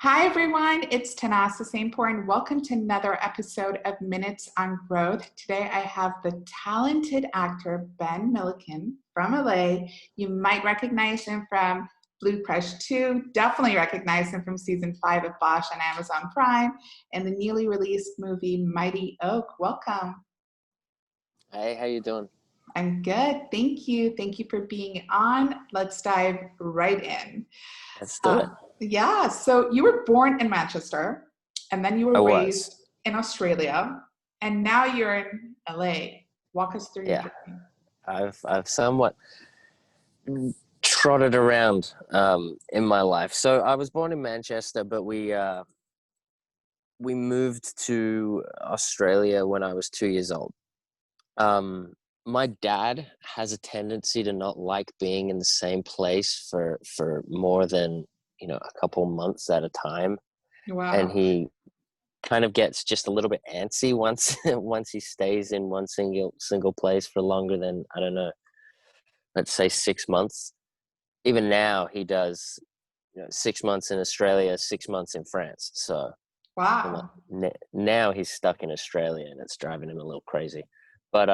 Hi, everyone. It's Tanasa Sainpour, and welcome to another episode of Minutes on Growth. Today, I have the talented actor Ben Milliken from LA. You might recognize him from Blue Crush 2, definitely recognize him from season 5 of Bosch on Amazon Prime, and the newly released movie Mighty Oak. Welcome. Hey, how you doing? I'm good. Thank you. Thank you for being on. Let's dive right in. Let's do it. Yeah, so you were born in Manchester, and then you I were was. raised in Australia, and now you're in LA. Walk us through your Yeah. journey. I've somewhat trotted around in my life. So I was born in Manchester, but we moved to Australia when I was 2 years old. My dad has a tendency to not like being in the same place for more than a couple months at a time, and Wow. he kind of gets just a little bit antsy once once he stays in one single place for longer than, I don't know, let's say 6 months. Even now he does 6 months in Australia, 6 months in France. So Wow. now he's stuck in Australia and it's driving him a little crazy. But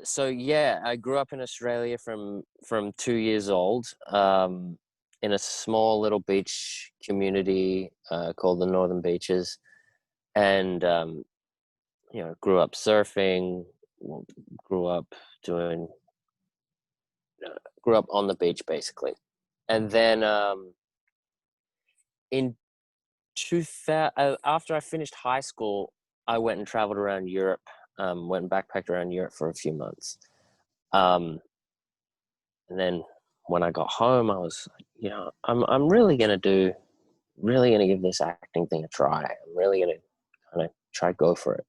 so yeah, I grew up in Australia from 2 years old, in a small little beach community called the Northern Beaches, and grew up surfing, grew up doing, grew up on the beach basically, and then in 2000, after I finished high school, I went and traveled around Europe, went and backpacked around Europe for a few months. And then when I got home, I was, I'm really gonna give this acting thing a try. I'm really gonna kind of try go for it.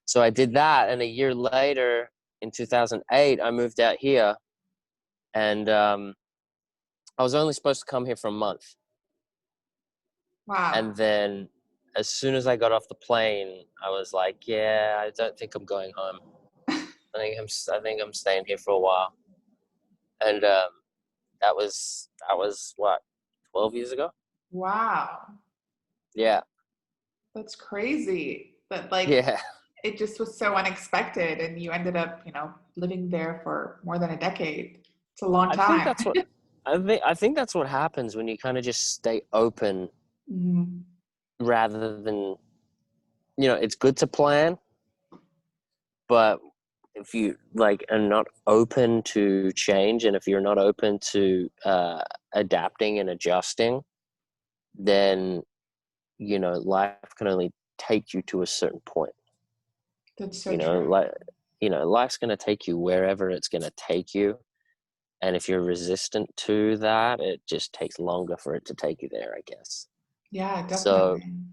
So I did that, and a year later, in 2008, I moved out here, and I was only supposed to come here for a month. Wow. And then as soon as I got off the plane, I was like, yeah, I don't think I'm going home. I think I'm staying here for a while. And that was what, 12 years ago? Wow. Yeah. That's crazy. But Yeah. it just was so unexpected, and you ended up, living there for more than a decade. It's a long I think time. that's what I think that's what happens when you kind of just stay open Mhm. rather than, it's good to plan, but if you like are not open to change, and if you're not open to adapting and adjusting, then life can only take you to a certain point. That's so you know true. like life's going to take you wherever it's going to take you, and if you're resistant to that, it just takes longer for it to take you there, I guess. Yeah, So definitely.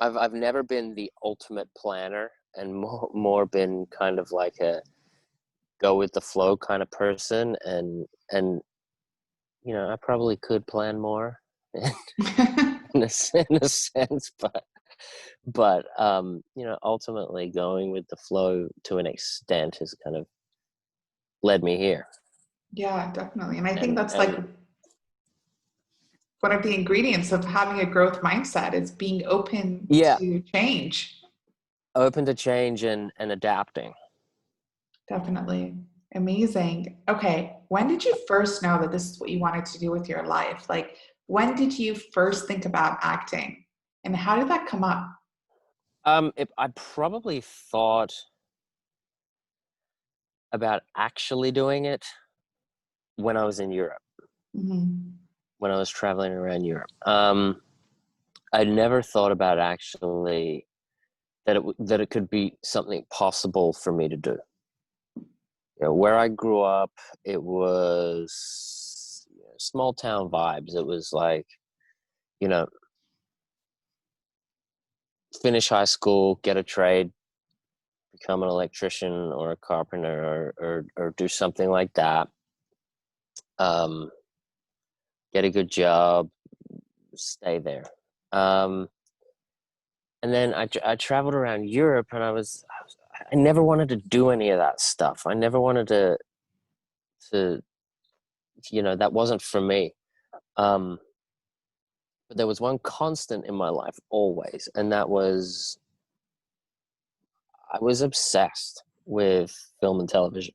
I've never been the ultimate planner, and more been kind of like a go with the flow kind of person, and I probably could plan more in a sense, but ultimately going with the flow to an extent has kind of led me here. Yeah, definitely. And I think and that's and one of the ingredients of having a growth mindset is being open yeah, to change. open to change and adapting. Definitely. Amazing. Okay. When did you first know that this is what you wanted to do with your life? Like, when did you first think about acting? And how did that come up? I probably thought about actually doing it when I was in Europe, Hmm. when I was traveling around Europe. I never thought about actually that it could be something possible for me to do. Where I grew up, it was small town vibes. It was like, you know, finish high school, get a trade, become an electrician or a carpenter, or do something like that. Um, get a good job, stay there. Um, and then I traveled around Europe, and I never wanted to do any of that stuff. I never wanted to that wasn't for me. But there was one constant in my life always, and that was I was obsessed with film and television.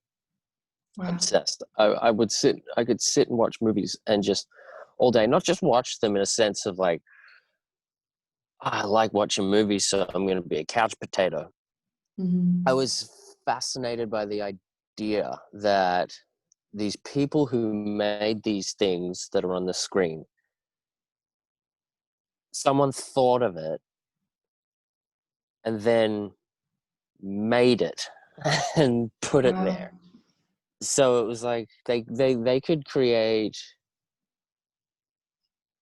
Wow. Obsessed. I could sit and watch movies and just all day, not just watch them in a sense of like, I like watching movies, so I'm going to be a couch potato. I Mm-hmm. was fascinated by the idea that these people who made these things that are on the screen, someone thought of it and then made it and put it Wow. there. So it was like they could create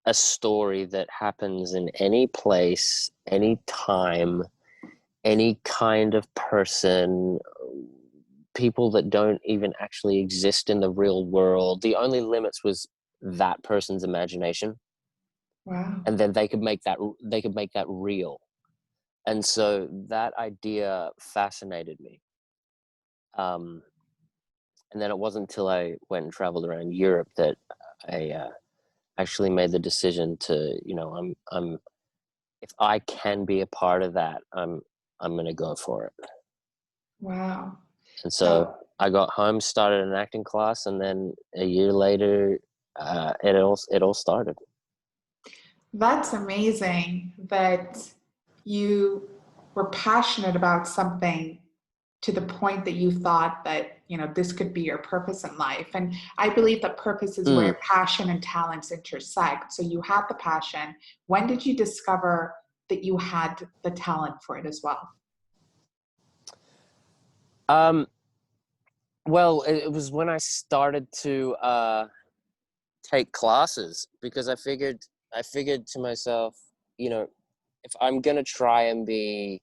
a story that happens in any place, any time, any kind of person, people that don't even actually exist in the real world. The only limits was that person's imagination, Wow. and then they could make that real. And so that idea fascinated me. Um, and then it wasn't until I went and traveled around Europe that I actually made the decision to, I'm if I can be a part of that, I'm gonna go for it. Wow. And so So I got home, started an acting class, and then a year later, it all started. that's amazing that you were passionate about something to the point that you thought that, this could be your purpose in life. And I believe that purpose is Mm. where passion and talents intersect. So you had the passion. When did you discover that you had the talent for it as well? Um, well, it was when I started to take classes because I figured to myself, you know, if I'm gonna try and be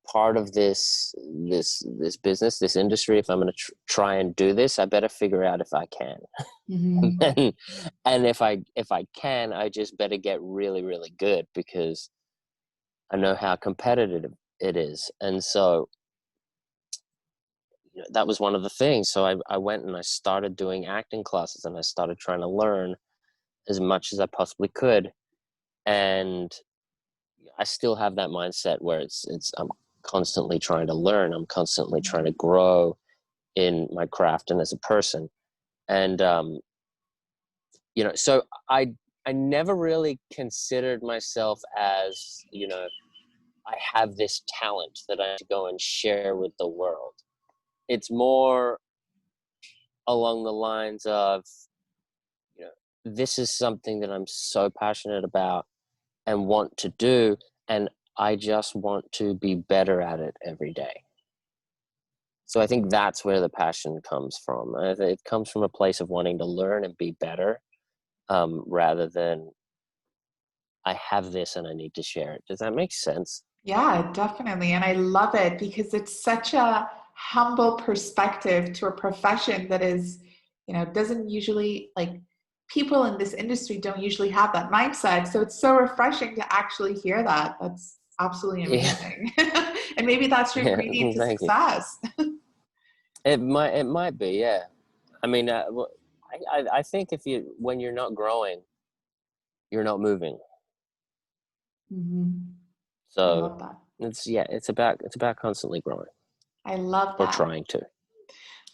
part of this business, this industry, if I'm going to try and do this, I better figure out if I can. Mm-hmm. and, and if I can, I just better get really really good because I know how competitive it is. And so that was one of the things. So I went and I started doing acting classes and I started trying to learn as much as I possibly could. And I still have that mindset where it's I'm constantly trying to learn, I'm constantly trying to grow in my craft and as a person. And so I never really considered myself as, I have this talent that I have to go and share with the world. It's more along the lines of, you know this is something that I'm so passionate about and want to do, and I just want to be better at it every day. So I think that's where the passion comes from. It comes from a place of wanting to learn and be better, rather than I have this and I need to share it. Does that make sense? Yeah, definitely. And I love it because it's such a humble perspective to a profession that is, doesn't usually like people in this industry don't usually have that mindset. So it's so refreshing to actually hear that. That's absolutely Yeah, amazing. And maybe that's your yeah. ingredient to Thank you. success. It might be, yeah. I mean, I think when you're not growing, you're not moving. Hmm. I So love that. it's about constantly growing I love or that. trying to.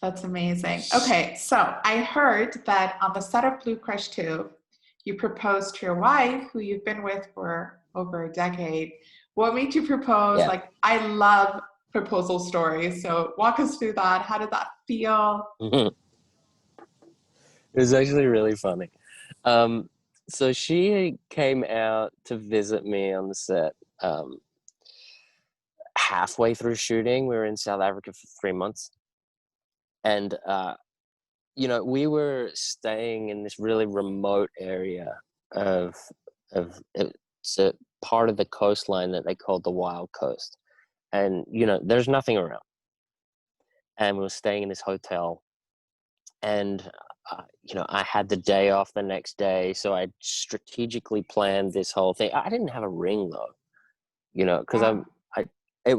That's amazing. Okay, so I heard that on the set of Blue Crush 2, you proposed to your wife, who you've been with for over a decade. What made you propose? Yeah. Like, I love proposal stories. So walk us through that. How did that feel? It was actually really funny. Um, so she came out to visit me on the set. Um, Halfway through shooting, we were in South Africa for 3 months, and we were staying in this really remote area of it's a part of the coastline that they called the Wild Coast, and there's nothing around. And we were staying in this hotel, and I had the day off the next day, so I strategically planned this whole thing. I didn't have a ring though, because Wow. I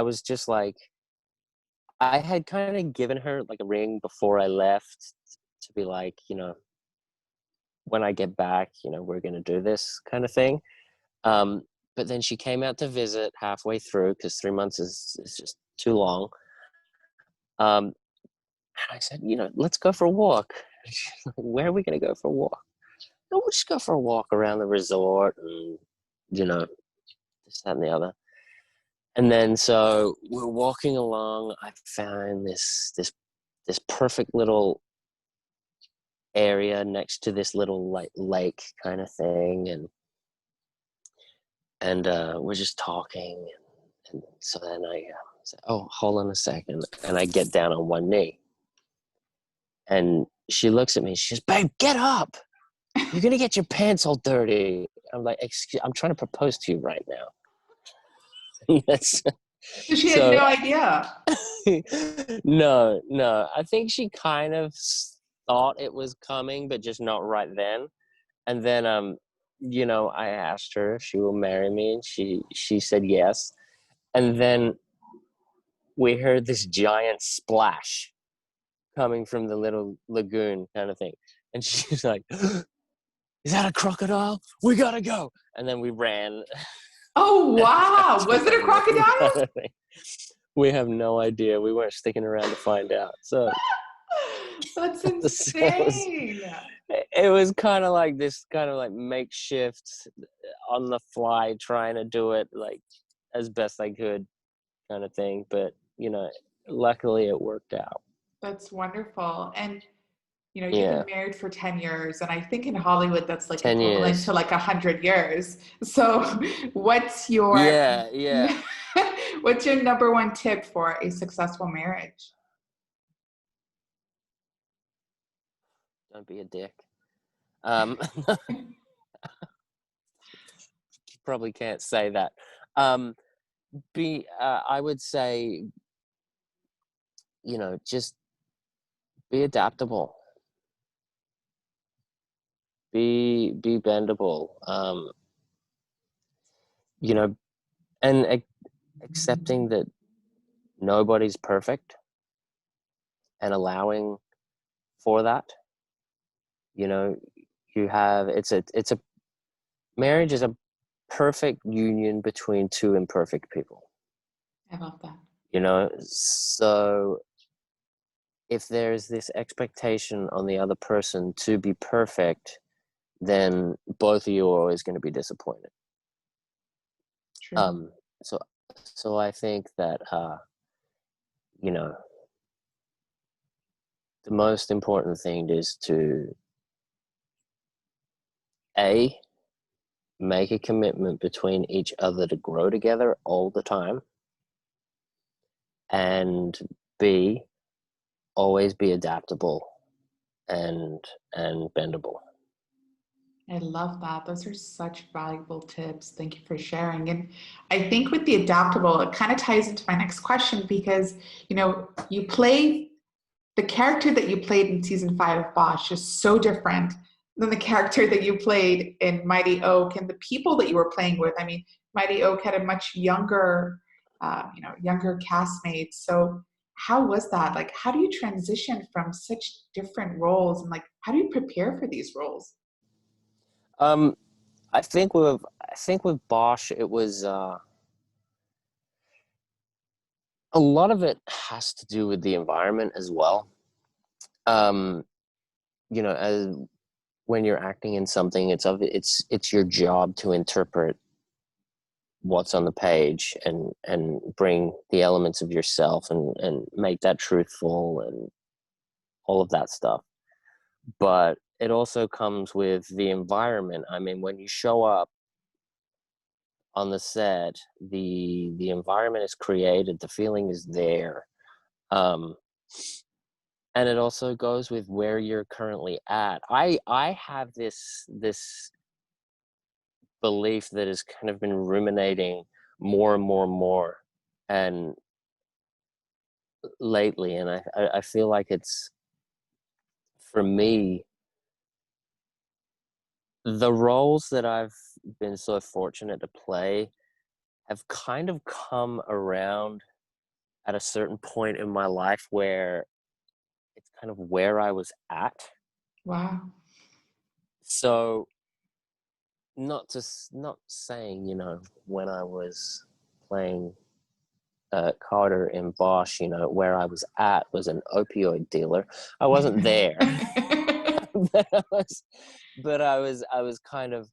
was just like, I had kind of given her like a ring before I left to be like, when I get back, we're going to do this kind of thing. But then she came out to visit halfway through, because 3 months is just too long. And I said, let's go for a walk. She's like, where are we going to go for a walk? No, we'll just go for a walk around the resort and, this, that, and the other. And then so we're walking along. I found this perfect little area next to this little lake kind of thing, and we're just talking, and so then I said, "Oh, hold on a second," and I get down on one knee, and she looks at me. She says, "Babe, get up! You're gonna get your pants all dirty." I'm like, "Excuse, I'm trying to propose to you right now." Yes. So she had So no idea. no. I think she kind of thought it was coming, but just not right then. And then, I asked her if she will marry me, and she said yes. And then we heard this giant splash coming from the little lagoon kind of thing. And she's like, "Is that a crocodile? We gotta go." And then we ran. Oh, wow. To Was it the a lake crocodile? kind of thing. We have no idea. We weren't sticking around to find out. So, That's so insane. it was kind of like this kind of like makeshift on the fly, trying to do it like as best I could kind of thing. But, luckily it worked out. That's wonderful. And you've been Yeah. married for 10 years, and I think in Hollywood that's like 10 equivalent to years. like 100 years. So what's your Yeah. what's your number one tip for a successful marriage? Don't be a dick. Um, you probably can't say that. I would say, just be adaptable, be bendable, you know, and accepting that nobody's perfect and allowing for that. You know, it's a marriage is a perfect union between two imperfect people. I love that. So if there's this expectation on the other person to be perfect, then both of you are always going to be disappointed. True. Um, so, so I think that, you know, the most important thing is to A, make a commitment between each other to grow together all the time, and B, always be adaptable and bendable. I love that. Those are such valuable tips. Thank you for sharing. And I think with the adaptable, it kind of ties into my next question because, you play the character that you played in season 5 of Bosch is so different than the character that you played in Mighty Oak and the people that you were playing with. I mean, Mighty Oak had a much younger castmates. So how was that? Like, how do you transition from such different roles and like, how do you prepare for these roles? Um, I think with Bosch, it was a lot of it has to do with the environment as well. Um, as when you're acting in something, it's your job to interpret what's on the page and bring the elements of yourself and make that truthful and all of that stuff. But it also comes with the environment. I mean, when you show up on the set, the environment is created, the feeling is there. Um, and it also goes with where you're currently at. I have this belief that has kind of been ruminating more and more and more and lately, and I feel like it's, for me, the roles that I've been so fortunate to play have kind of come around at a certain point in my life where it's kind of where I was at. Wow. So not saying, when I was playing Carter in Bosch, where I was at was an opioid dealer. I wasn't there. but I was kind of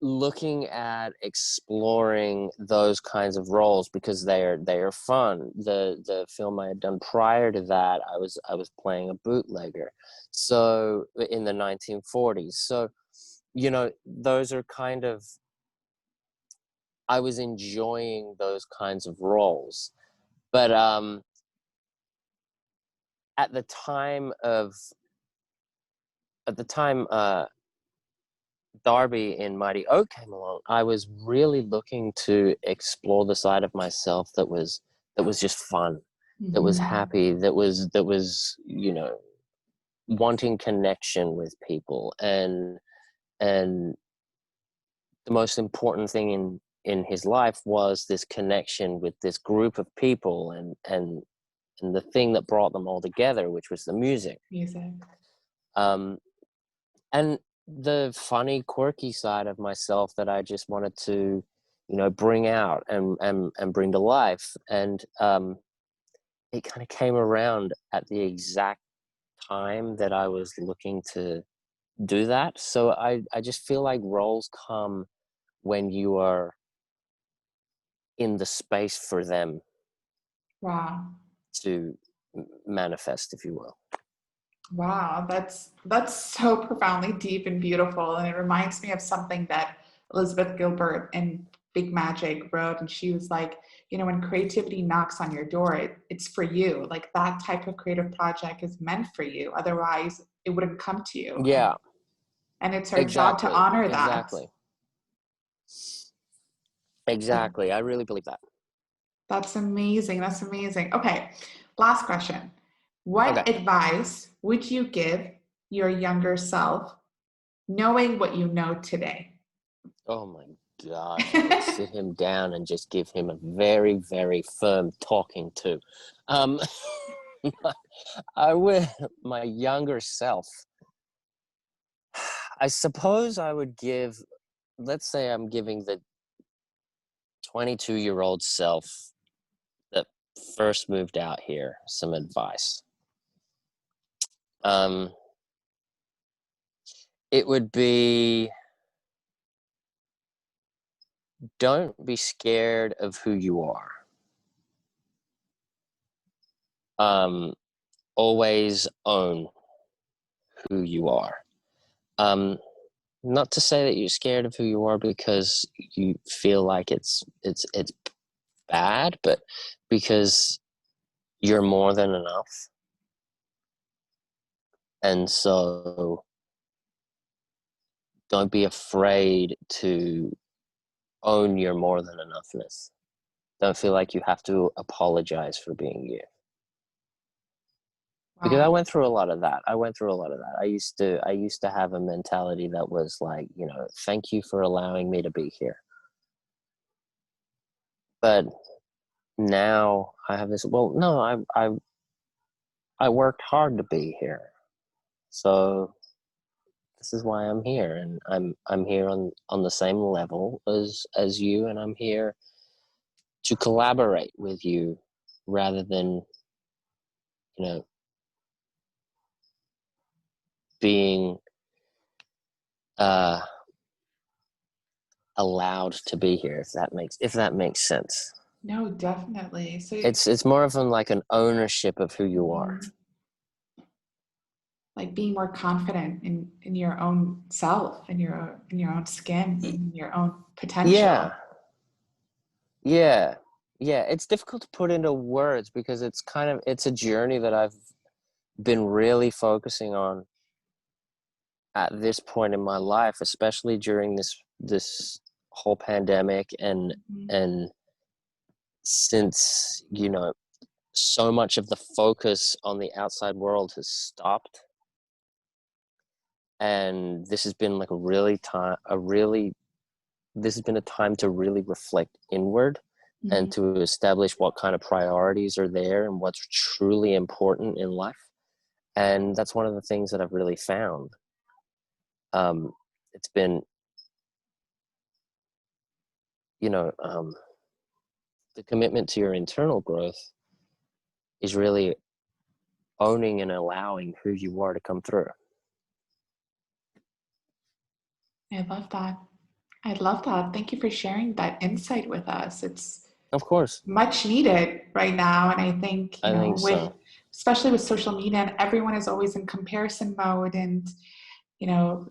looking at exploring those kinds of roles because they are fun. The film I had done prior to that, I was playing a bootlegger, so in the 1940s. So those are kind of, I was enjoying those kinds of roles. But at the time of at the time Darby in Mighty Oak came along, I was really looking to explore the side of myself that was just fun, that was Mhm. happy, that was wanting connection with people, and the most important thing in his life was this connection with this group of people, and the thing that brought them all together, which was the music. Music. Um, and the funny, quirky side of myself that I just wanted to, bring out and bring to life. And it kind of came around at the exact time that I was looking to do that. So I just feel like roles come when you are in the space for them Wow. to manifest, if you will. Wow, that's so profoundly deep and beautiful, and it reminds me of something that Elizabeth Gilbert in Big Magic wrote, and she was like, when creativity knocks on your door, it's for you. Like that type of creative project is meant for you. Otherwise, it wouldn't come to you. Yeah, And it's our job to exactly. honor that. Exactly. Exactly. I really believe that. That's amazing. That's amazing. Okay, last question. Okay. What advice would you give your younger self, knowing what you know today? Oh my gosh, I would sit him down and just give him a very, very firm talking to. Um, I would, my younger self, I suppose I would give, let's say I'm giving the 22-year-old self that first moved out here some advice. Um, it would be, don't be scared of who you are. Um, always own who you are. Um, Not to say that you're scared of who you are because you feel like it's bad, but because you're more than enough. And so don't be afraid to own your more than enoughness. Don't feel like you have to apologize for being you. Because I Wow. went through a lot of that. I used to have a mentality that was like, thank you for allowing me to be here. But now I have this, well, no, I worked hard to be here. So this is why I'm here, and I'm here on the same level as you, and I'm here to collaborate with you rather than, you know, being uh allowed to be here, if that makes sense. No, definitely. So, It's more of like an ownership of who you are. mhm, like being more confident in your own self, in your own skin, in your own Yeah, potential. yeah, yeah. It's difficult to put into words because it's a journey that I've been really focusing on at this point in my life, especially during this whole pandemic, and Mhm. and since so much of the focus on the outside world has stopped, and this has been like this has been a time to really reflect inward and Mhm. to establish what kind of priorities are there and what's truly important in life. And that's one of the things that I've really found. It's been, the commitment to your internal growth is really owning and allowing who you are to come through. I love that. I love that. Thank you for sharing that insight with us. It's Of course. much needed right now. And I think, I think so. especially with social media, and everyone is always in comparison mode and,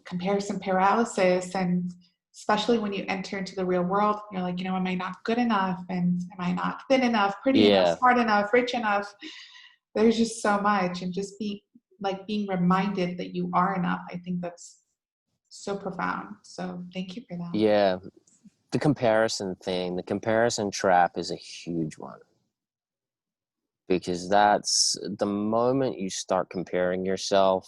comparison paralysis. And especially when you enter into the real world, you're like, am I not good enough? And am I not thin enough, pretty enough, Yeah. smart enough, rich enough? There's just so much. And just being reminded that you are enough. I think that's so profound. So thank you for that. Yeah. The comparison trap is a huge one. Because that's the moment you start comparing yourself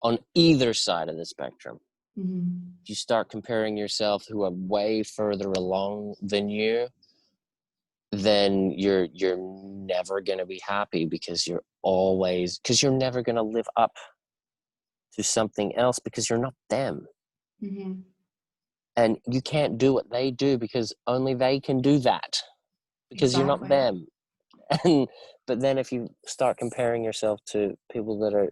on either side of the spectrum. Mm-hmm. You start comparing yourself who are way further along than you, then you're never going to be happy, because you're never going to live up to something else, because you're not them. Mm-hmm. And you can't do what they do, because only they can do that, because you're not Exactly. them. But then if you start comparing yourself to people that are,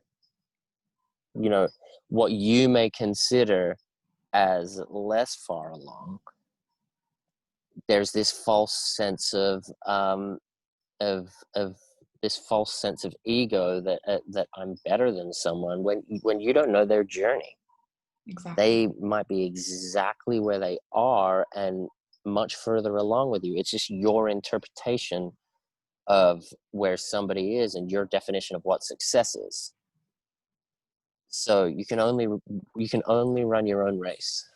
what you may consider as less far along, there's this false sense of this false sense of ego that I'm better than someone, when you don't know their journey. Exactly. They might be exactly where they are and much further along with you. It's just your interpretation of where somebody is and your definition of what success is. So you can only run your own race.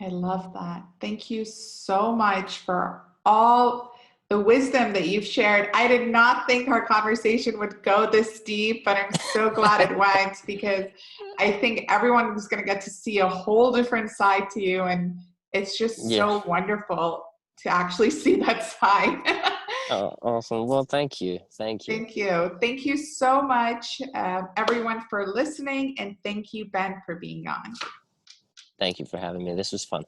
I love that. Thank you so much for all the wisdom that you've shared. I did not think our conversation would go this deep, but I'm so glad it went, because I think everyone is going to get to see a whole different side to you. And it's just so wonderful to actually see that side. Oh, awesome. Well, thank you. Thank you. Thank you so much, everyone, for listening. And thank you, Ben, for being on. Thank you for having me. This was fun.